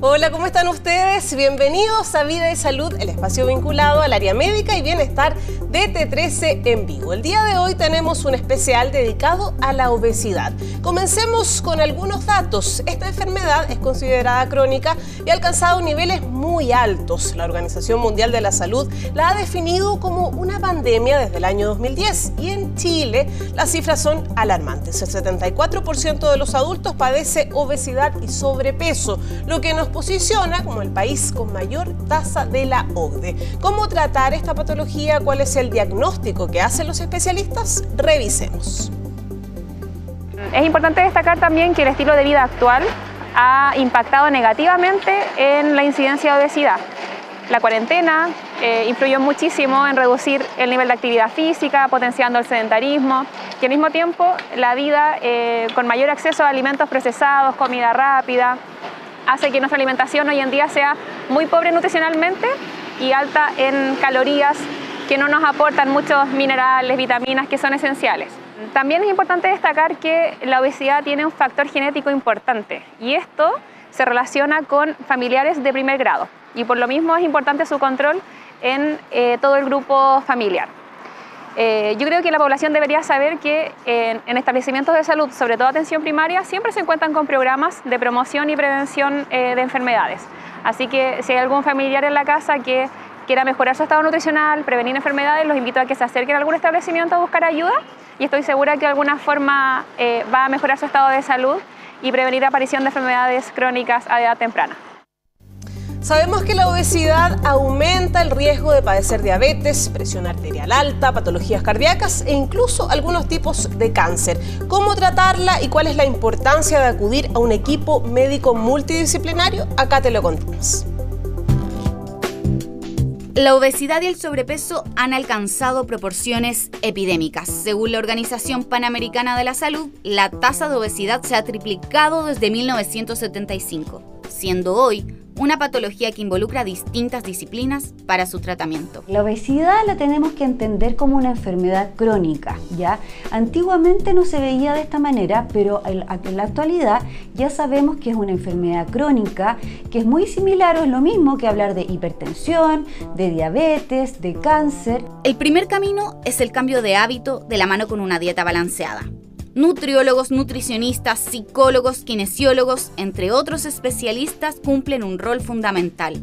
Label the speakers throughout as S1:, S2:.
S1: Hola, ¿cómo están ustedes? Bienvenidos a Vida y Salud, el espacio vinculado al área médica y bienestar de T13 en vivo. El día de hoy tenemos un especial dedicado a la obesidad. Comencemos con algunos datos. Esta enfermedad es considerada crónica y ha alcanzado niveles muy altos. La Organización Mundial de la Salud la ha definido como una pandemia desde el año 2010 y en Chile las cifras son alarmantes. El 74% de los adultos padece obesidad y sobrepeso, lo que nos posiciona como el país con mayor tasa de la OCDE. ¿Cómo tratar esta patología? ¿Cuál es el diagnóstico que hacen los especialistas? Revisemos.
S2: Es importante destacar también que el estilo de vida actual ha impactado negativamente en la incidencia de obesidad. La cuarentena influyó muchísimo en reducir el nivel de actividad física, potenciando el sedentarismo y al mismo tiempo la vida con mayor acceso a alimentos procesados, comida rápida, hace que nuestra alimentación hoy en día sea muy pobre nutricionalmente y alta en calorías que no nos aportan muchos minerales, vitaminas que son esenciales. También es importante destacar que la obesidad tiene un factor genético importante y esto se relaciona con familiares de primer grado y por lo mismo es importante su control en todo el grupo familiar. Yo creo que la población debería saber que en establecimientos de salud, sobre todo atención primaria, siempre se cuentan con programas de promoción y prevención de enfermedades. Así que si hay algún familiar en la casa que quiera mejorar su estado nutricional, prevenir enfermedades, los invito a que se acerquen a algún establecimiento a buscar ayuda y estoy segura que de alguna forma va a mejorar su estado de salud y prevenir la aparición de enfermedades crónicas a edad temprana.
S1: Sabemos que la obesidad aumenta el riesgo de padecer diabetes, presión arterial alta, patologías cardíacas e incluso algunos tipos de cáncer. ¿Cómo tratarla y cuál es la importancia de acudir a un equipo médico multidisciplinario? Acá te lo contamos.
S3: La obesidad y el sobrepeso han alcanzado proporciones epidémicas. Según la Organización Panamericana de la Salud, la tasa de obesidad se ha triplicado desde 1975, siendo hoy una patología que involucra distintas disciplinas para su tratamiento.
S4: La obesidad la tenemos que entender como una enfermedad crónica, ¿ya? Antiguamente no se veía de esta manera, pero en la actualidad ya sabemos que es una enfermedad crónica, que es muy similar o es lo mismo que hablar de hipertensión, de diabetes, de cáncer.
S3: El primer camino es el cambio de hábito de la mano con una dieta balanceada. Nutriólogos, nutricionistas, psicólogos, kinesiólogos, entre otros especialistas, cumplen un rol fundamental.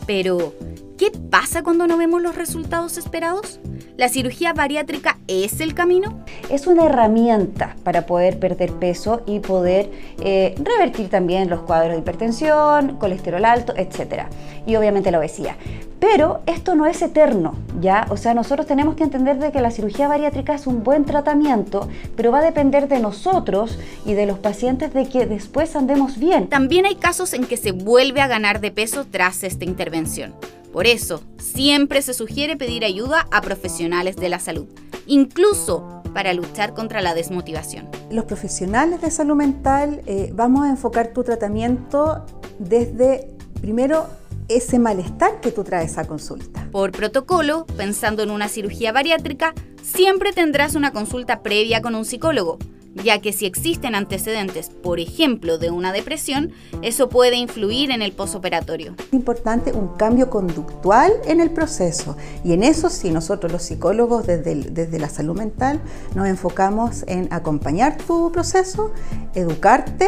S3: Pero, ¿qué pasa cuando no vemos los resultados esperados? ¿La cirugía bariátrica es el camino?
S4: Es una herramienta para poder perder peso y poder revertir también los cuadros de hipertensión, colesterol alto, etc. Y obviamente la obesidad. Pero esto no es eterno, ¿ya? O sea, nosotros tenemos que entender de que la cirugía bariátrica es un buen tratamiento, pero va a depender de nosotros y de los pacientes de que después andemos bien.
S3: También hay casos en que se vuelve a ganar de peso tras esta intervención. Por eso, siempre se sugiere pedir ayuda a profesionales de la salud, incluso para luchar contra la desmotivación.
S5: Los profesionales de salud mental vamos a enfocar tu tratamiento desde, primero, ese malestar que tú traes a consulta.
S3: Por protocolo, pensando en una cirugía bariátrica, siempre tendrás una consulta previa con un psicólogo, ya que si existen antecedentes, por ejemplo, de una depresión, eso puede influir en el posoperatorio.
S5: Es importante un cambio conductual en el proceso y en eso sí, nosotros los psicólogos desde la salud mental nos enfocamos en acompañar tu proceso, educarte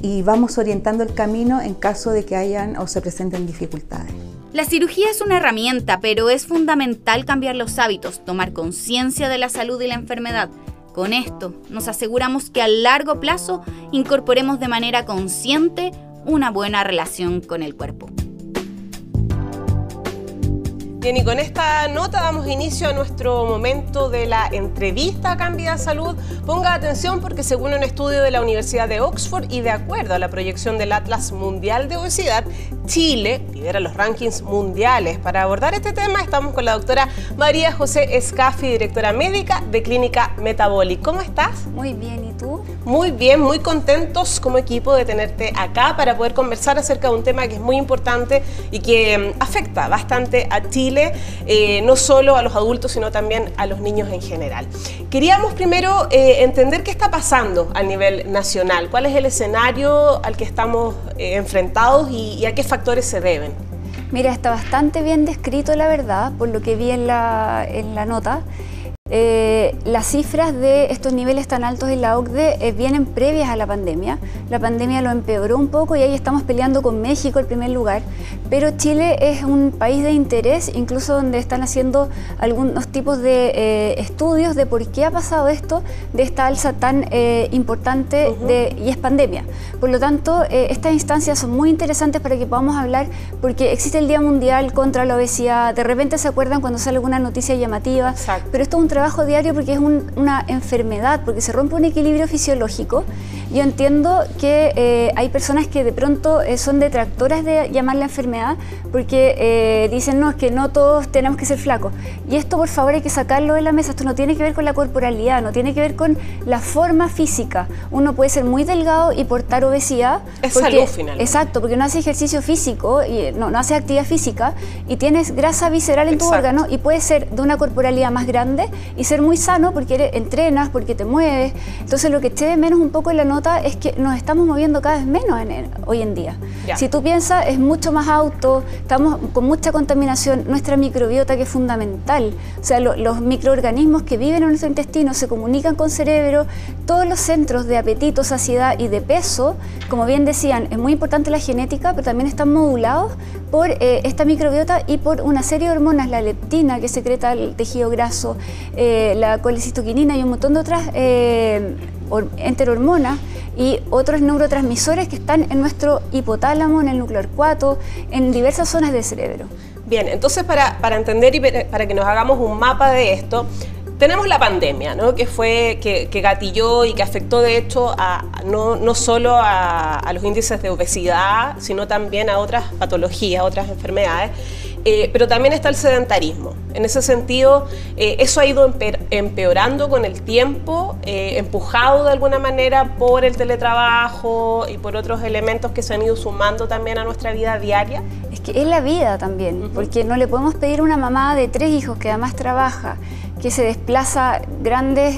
S5: y vamos orientando el camino en caso de que hayan o se presenten dificultades.
S3: La cirugía es una herramienta, pero es fundamental cambiar los hábitos, tomar conciencia de la salud y la enfermedad. Con esto, nos aseguramos que a largo plazo incorporemos de manera consciente una buena relación con el cuerpo.
S1: Bien, y con esta nota damos inicio a nuestro momento de la entrevista acá en Vida Salud. Ponga atención porque según un estudio de la Universidad de Oxford y de acuerdo a la proyección del Atlas Mundial de Obesidad, Chile lidera los rankings mundiales. Para abordar este tema estamos con la doctora María José Escafi, directora médica de Clínica Metabolic. ¿Cómo estás?
S6: Muy bien, ¿y tú? ¿Tú?
S1: Muy bien, muy contentos como equipo de tenerte acá para poder conversar acerca de un tema que es muy importante y que afecta bastante a Chile, no solo a los adultos, sino también a los niños en general. Queríamos primero entender qué está pasando a nivel nacional, cuál es el escenario al que estamos enfrentados y a qué factores se deben.
S6: Mira, está bastante bien descrito, la verdad, por lo que vi en la nota. Las cifras de estos niveles tan altos en la OCDE vienen previas a la pandemia. La pandemia lo empeoró un poco y ahí estamos peleando con México el primer lugar, pero Chile es un país de interés, incluso donde están haciendo algunos tipos de estudios de por qué ha pasado esto, de esta alza tan importante y es pandemia. Por lo tanto, estas instancias son muy interesantes para que podamos hablar, porque existe el Día Mundial contra la Obesidad, de repente se acuerdan cuando sale alguna noticia llamativa. Exacto. Pero esto es un trabajo diario porque es una enfermedad, porque se rompe un equilibrio fisiológico. Yo entiendo que hay personas que de pronto son detractoras de llamarla enfermedad porque dicen, no, es que no todos tenemos que ser flacos. Y esto, por favor, hay que sacarlo de la mesa. Esto no tiene que ver con la corporalidad, no tiene que ver con la forma física. Uno puede ser muy delgado y portar obesidad.
S1: Es salud, finalmente.
S6: Exacto, porque no hace ejercicio físico, y no hace actividad física y tienes grasa visceral en tu órgano, y puede ser de una corporalidad más grande y ser muy sano porque entrenas, porque te mueves. Entonces, lo que eché de menos un poco en la nota es que nos estamos moviendo cada vez menos hoy en día. Ya. Si tú piensas, es mucho más auto, estamos con mucha contaminación, nuestra microbiota, que es fundamental. O sea, los microorganismos que viven en nuestro intestino se comunican con cerebro, todos los centros de apetito, saciedad y de peso, como bien decían, es muy importante la genética, pero también están modulados por esta microbiota y por una serie de hormonas, la leptina que secreta el tejido graso, la colecistoquinina y un montón de otras enterhormonas y otros neurotransmisores que están en nuestro hipotálamo, en el núcleo arcuato, en diversas zonas del cerebro.
S1: Bien, entonces para entender y para que nos hagamos un mapa de esto, tenemos la pandemia, ¿no? que gatilló y que afectó de hecho no solo a los índices de obesidad, sino también a otras patologías, a otras enfermedades, pero también está el sedentarismo. En ese sentido, eso ha ido empeorando con el tiempo, empujado de alguna manera por el teletrabajo y por otros elementos que se han ido sumando también a nuestra vida diaria.
S6: Es que es la vida también, porque no le podemos pedir a una mamá de 3 hijos que además trabaja, que se desplaza grandes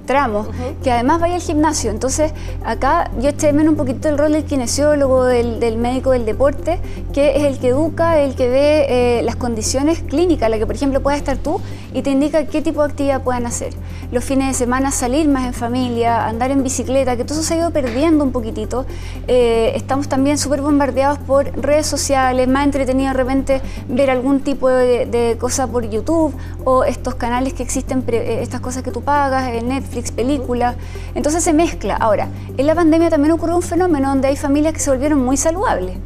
S6: tramos, que además vaya al gimnasio. Entonces, acá yo eché de menos un poquito el rol del kinesiólogo, del médico del deporte, que es el que educa, el que ve las condiciones clínicas, en la que por ejemplo puedas estar tú y te indica qué tipo de actividad puedan hacer. Los fines de semana salir más en familia, andar en bicicleta, que todo eso se ha ido perdiendo un poquitito. Estamos también súper bombardeados por redes sociales, más entretenido de repente ver algún tipo de cosa por YouTube o estos canales que existen, estas cosas que tú pagas, Netflix, películas. Entonces se mezcla. Ahora, en la pandemia también ocurrió un fenómeno donde hay familias que se volvieron muy saludables,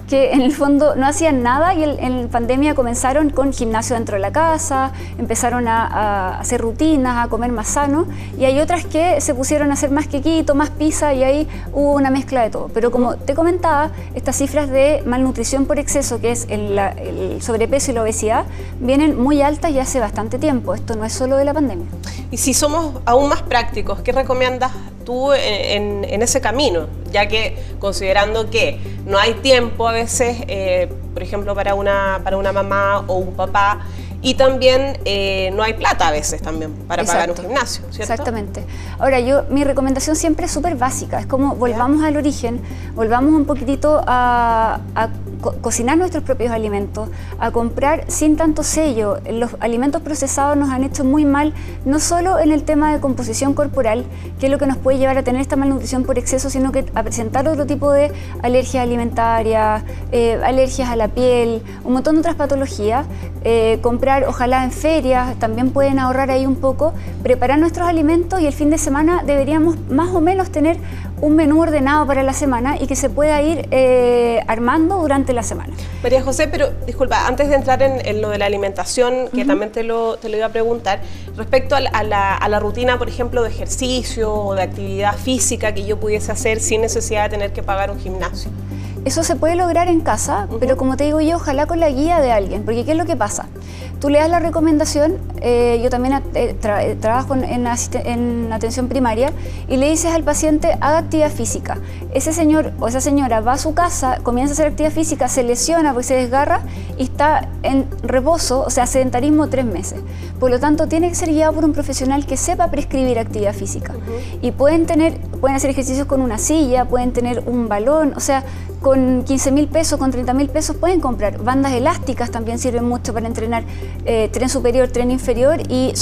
S6: que en el fondo no hacían nada y en pandemia comenzaron con gimnasio dentro de la casa, empezaron a hacer rutinas, a comer más sano, y hay otras que se pusieron a hacer más quequito, más pizza, y ahí hubo una mezcla de todo. Pero como te comentaba, estas cifras de malnutrición por exceso, que es el sobrepeso y la obesidad, vienen muy altas ya hace bastante tiempo. Esto no es solo de la pandemia.
S1: Y si somos aún más prácticos, ¿qué recomiendas tú en ese camino? Ya que considerando que no hay tiempo a veces, por ejemplo, para una mamá o un papá, y también no hay plata a veces también para pagar un gimnasio, ¿cierto?
S6: Exactamente. Ahora, mi recomendación siempre es súper básica, es como volvamos al origen, volvamos un poquitito a cocinar nuestros propios alimentos, a comprar sin tanto sello. Los alimentos procesados nos han hecho muy mal, no solo en el tema de composición corporal, que es lo que nos puede llevar a tener esta malnutrición por exceso, sino que a presentar otro tipo de alergias alimentarias, alergias a la piel, un montón de otras patologías. Comprar, ojalá en ferias, también pueden ahorrar ahí un poco, preparar nuestros alimentos, y el fin de semana deberíamos más o menos tener un menú ordenado para la semana y que se pueda ir armando durante la semana.
S1: María José, pero disculpa, antes de entrar en lo de la alimentación, que también te lo iba a preguntar, respecto a la rutina, por ejemplo, de ejercicio o de actividad física que yo pudiese hacer sin necesidad de tener que pagar un gimnasio.
S6: Eso se puede lograr en casa, pero como te digo yo, ojalá con la guía de alguien, porque ¿qué es lo que pasa? tú le das la recomendación, yo también trabajo en atención primaria, y le dices al paciente, haga actividad física. Ese señor o esa señora va a su casa, comienza a hacer actividad física, se lesiona porque se desgarra y está en reposo, o sea, sedentarismo 3 meses. Por lo tanto, tiene que ser guiado por un profesional que sepa prescribir actividad física. Y pueden hacer ejercicios con una silla, pueden tener un balón, o sea, con 15.000 pesos, con 30.000 pesos pueden comprar. Bandas elásticas también sirven mucho para entrenar tren superior, tren inferior, y